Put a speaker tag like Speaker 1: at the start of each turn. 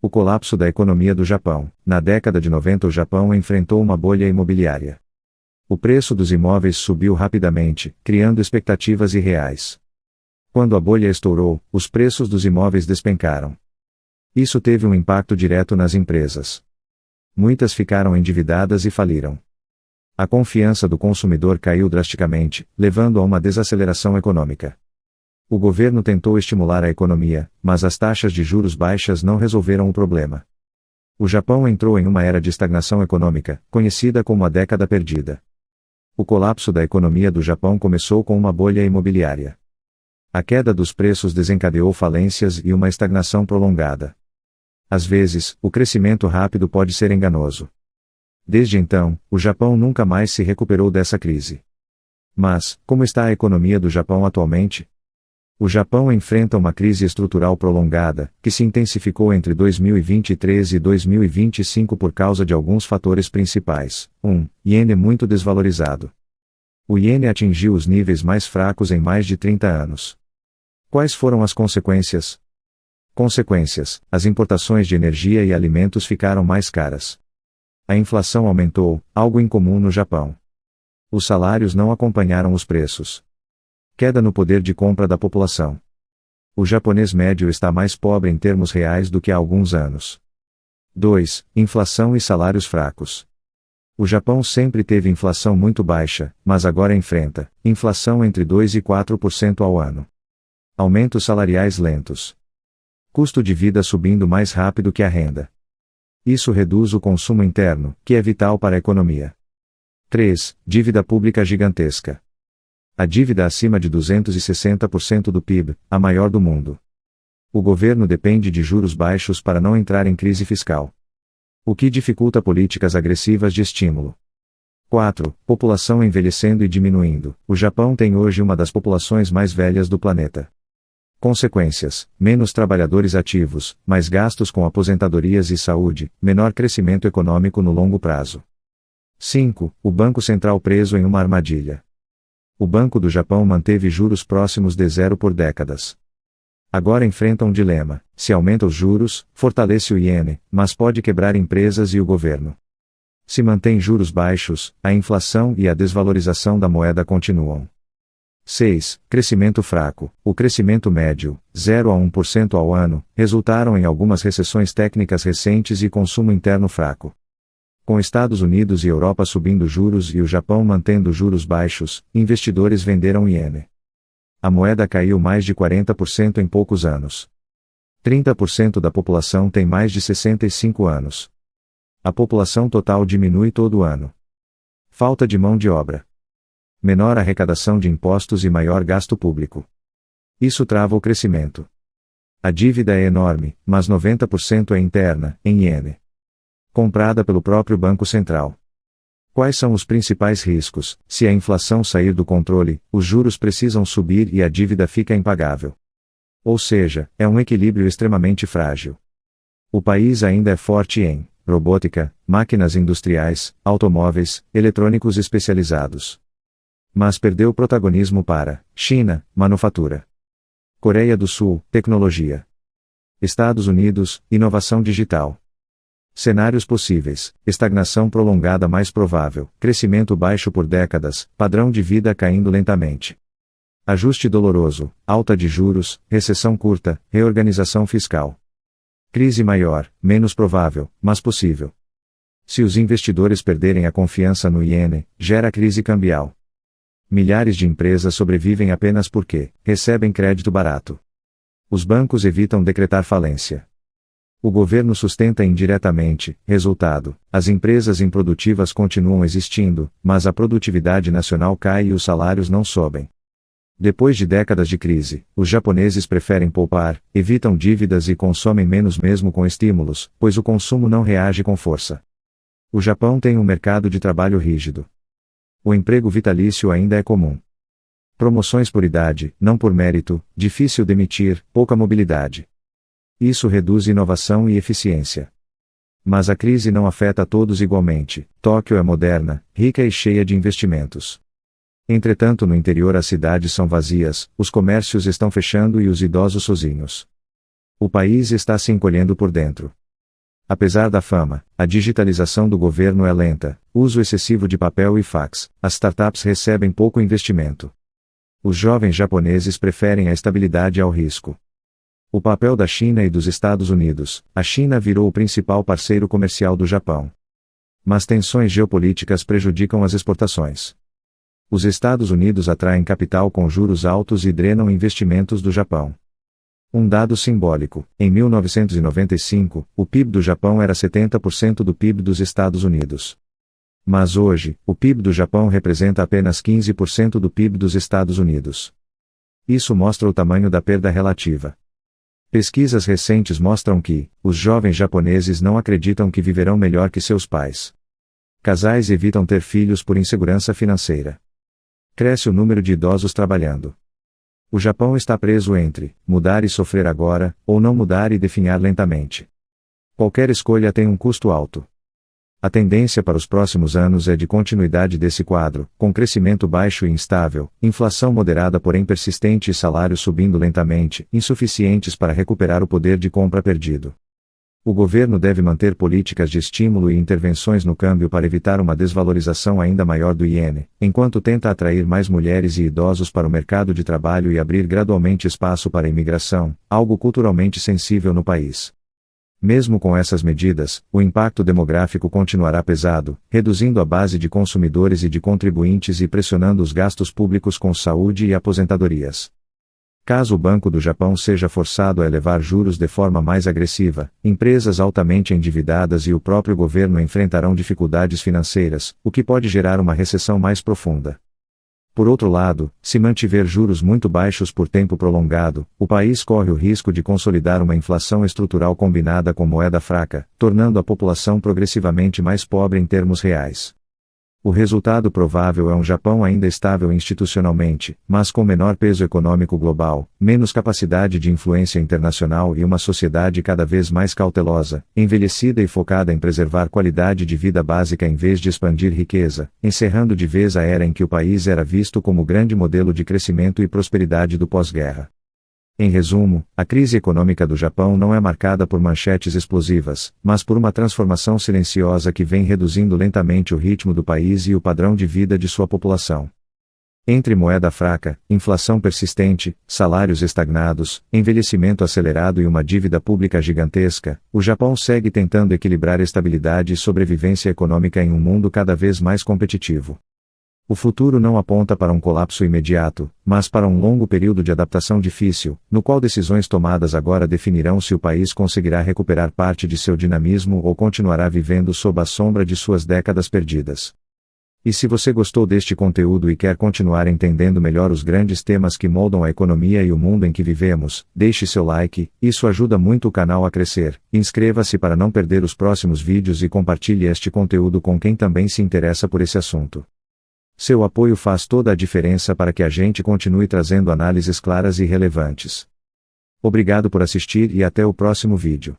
Speaker 1: O colapso da economia do Japão. Na década de 90 o Japão enfrentou uma bolha imobiliária. O preço dos imóveis subiu rapidamente, criando expectativas irreais. Quando a bolha estourou, os preços dos imóveis despencaram. Isso teve um impacto direto nas empresas. Muitas ficaram endividadas e faliram. A confiança do consumidor caiu drasticamente, levando a uma desaceleração econômica. O governo tentou estimular a economia, mas as taxas de juros baixas não resolveram o problema. O Japão entrou em uma era de estagnação econômica, conhecida como a década perdida. O colapso da economia do Japão começou com uma bolha imobiliária. A queda dos preços desencadeou falências e uma estagnação prolongada. Às vezes, o crescimento rápido pode ser enganoso. Desde então, o Japão nunca mais se recuperou dessa crise. Mas, como está a economia do Japão atualmente? O Japão enfrenta uma crise estrutural prolongada, que se intensificou entre 2023 e 2025 por causa de alguns fatores principais. 1. Iene muito desvalorizado. O iene atingiu os níveis mais fracos em mais de 30 anos. Quais foram as consequências? Consequências: as importações de energia e alimentos ficaram mais caras. A inflação aumentou, algo incomum no Japão. Os salários não acompanharam os preços. Queda no poder de compra da população. O japonês médio está mais pobre em termos reais do que há alguns anos. 2. Inflação e salários fracos. O Japão sempre teve inflação muito baixa, mas agora enfrenta inflação entre 2 e 4% ao ano. Aumentos salariais lentos. Custo de vida subindo mais rápido que a renda. Isso reduz o consumo interno, que é vital para a economia. 3. Dívida pública gigantesca. A dívida acima de 260% do PIB, a maior do mundo. O governo depende de juros baixos para não entrar em crise fiscal. O que dificulta políticas agressivas de estímulo. 4. População envelhecendo e diminuindo. O Japão tem hoje uma das populações mais velhas do planeta. Consequências: menos trabalhadores ativos, mais gastos com aposentadorias e saúde, menor crescimento econômico no longo prazo. 5. O Banco Central preso em uma armadilha. O Banco do Japão manteve juros próximos de zero por décadas. Agora enfrenta um dilema: se aumenta os juros, fortalece o iene, mas pode quebrar empresas e o governo. Se mantém juros baixos, a inflação e a desvalorização da moeda continuam. 6. Crescimento fraco. O crescimento médio, 0 a 1% ao ano, resultaram em algumas recessões técnicas recentes e consumo interno fraco. Com Estados Unidos e Europa subindo juros e o Japão mantendo juros baixos, investidores venderam iene. A moeda caiu mais de 40% em poucos anos. 30% da população tem mais de 65 anos. A população total diminui todo ano. Falta de mão de obra. Menor arrecadação de impostos e maior gasto público. Isso trava o crescimento. A dívida é enorme, mas 90% é interna, em iene. Comprada pelo próprio Banco Central. Quais são os principais riscos? Se a inflação sair do controle, os juros precisam subir e a dívida fica impagável. Ou seja, é um equilíbrio extremamente frágil. O país ainda é forte em robótica, máquinas industriais, automóveis, eletrônicos especializados. Mas perdeu protagonismo para China, manufatura. Coreia do Sul, tecnologia. Estados Unidos, inovação digital. Cenários possíveis: estagnação prolongada mais provável, crescimento baixo por décadas, padrão de vida caindo lentamente. Ajuste doloroso, alta de juros, recessão curta, reorganização fiscal. Crise maior, menos provável, mas possível. Se os investidores perderem a confiança no iene, gera crise cambial. Milhares de empresas sobrevivem apenas porque recebem crédito barato. Os bancos evitam decretar falência. O governo sustenta indiretamente, resultado: as empresas improdutivas continuam existindo, mas a produtividade nacional cai e os salários não sobem. Depois de décadas de crise, os japoneses preferem poupar, evitam dívidas e consomem menos mesmo com estímulos, pois o consumo não reage com força. O Japão tem um mercado de trabalho rígido. O emprego vitalício ainda é comum. Promoções por idade, não por mérito, difícil demitir, pouca mobilidade. Isso reduz inovação e eficiência. Mas a crise não afeta todos igualmente. Tóquio é moderna, rica e cheia de investimentos. Entretanto, no interior as cidades são vazias, os comércios estão fechando e os idosos sozinhos. O país está se encolhendo por dentro. Apesar da fama, a digitalização do governo é lenta, uso excessivo de papel e fax, as startups recebem pouco investimento. Os jovens japoneses preferem a estabilidade ao risco. O papel da China e dos Estados Unidos: a China virou o principal parceiro comercial do Japão. Mas tensões geopolíticas prejudicam as exportações. Os Estados Unidos atraem capital com juros altos e drenam investimentos do Japão. Um dado simbólico: em 1995, o PIB do Japão era 70% do PIB dos Estados Unidos. Mas hoje, o PIB do Japão representa apenas 15% do PIB dos Estados Unidos. Isso mostra o tamanho da perda relativa. Pesquisas recentes mostram que os jovens japoneses não acreditam que viverão melhor que seus pais. Casais evitam ter filhos por insegurança financeira. Cresce o número de idosos trabalhando. O Japão está preso entre mudar e sofrer agora, ou não mudar e definhar lentamente. Qualquer escolha tem um custo alto. A tendência para os próximos anos é de continuidade desse quadro, com crescimento baixo e instável, inflação moderada porém persistente e salários subindo lentamente, insuficientes para recuperar o poder de compra perdido. O governo deve manter políticas de estímulo e intervenções no câmbio para evitar uma desvalorização ainda maior do iene, enquanto tenta atrair mais mulheres e idosos para o mercado de trabalho e abrir gradualmente espaço para a imigração, algo culturalmente sensível no país. Mesmo com essas medidas, o impacto demográfico continuará pesado, reduzindo a base de consumidores e de contribuintes e pressionando os gastos públicos com saúde e aposentadorias. Caso o Banco do Japão seja forçado a elevar juros de forma mais agressiva, empresas altamente endividadas e o próprio governo enfrentarão dificuldades financeiras, o que pode gerar uma recessão mais profunda. Por outro lado, se mantiver juros muito baixos por tempo prolongado, o país corre o risco de consolidar uma inflação estrutural combinada com moeda fraca, tornando a população progressivamente mais pobre em termos reais. O resultado provável é um Japão ainda estável institucionalmente, mas com menor peso econômico global, menos capacidade de influência internacional e uma sociedade cada vez mais cautelosa, envelhecida e focada em preservar qualidade de vida básica em vez de expandir riqueza, encerrando de vez a era em que o país era visto como o grande modelo de crescimento e prosperidade do pós-guerra. Em resumo, a crise econômica do Japão não é marcada por manchetes explosivas, mas por uma transformação silenciosa que vem reduzindo lentamente o ritmo do país e o padrão de vida de sua população. Entre moeda fraca, inflação persistente, salários estagnados, envelhecimento acelerado e uma dívida pública gigantesca, o Japão segue tentando equilibrar estabilidade e sobrevivência econômica em um mundo cada vez mais competitivo. O futuro não aponta para um colapso imediato, mas para um longo período de adaptação difícil, no qual decisões tomadas agora definirão se o país conseguirá recuperar parte de seu dinamismo ou continuará vivendo sob a sombra de suas décadas perdidas. E se você gostou deste conteúdo e quer continuar entendendo melhor os grandes temas que moldam a economia e o mundo em que vivemos, deixe seu like, isso ajuda muito o canal a crescer, inscreva-se para não perder os próximos vídeos e compartilhe este conteúdo com quem também se interessa por esse assunto. Seu apoio faz toda a diferença para que a gente continue trazendo análises claras e relevantes. Obrigado por assistir e até o próximo vídeo.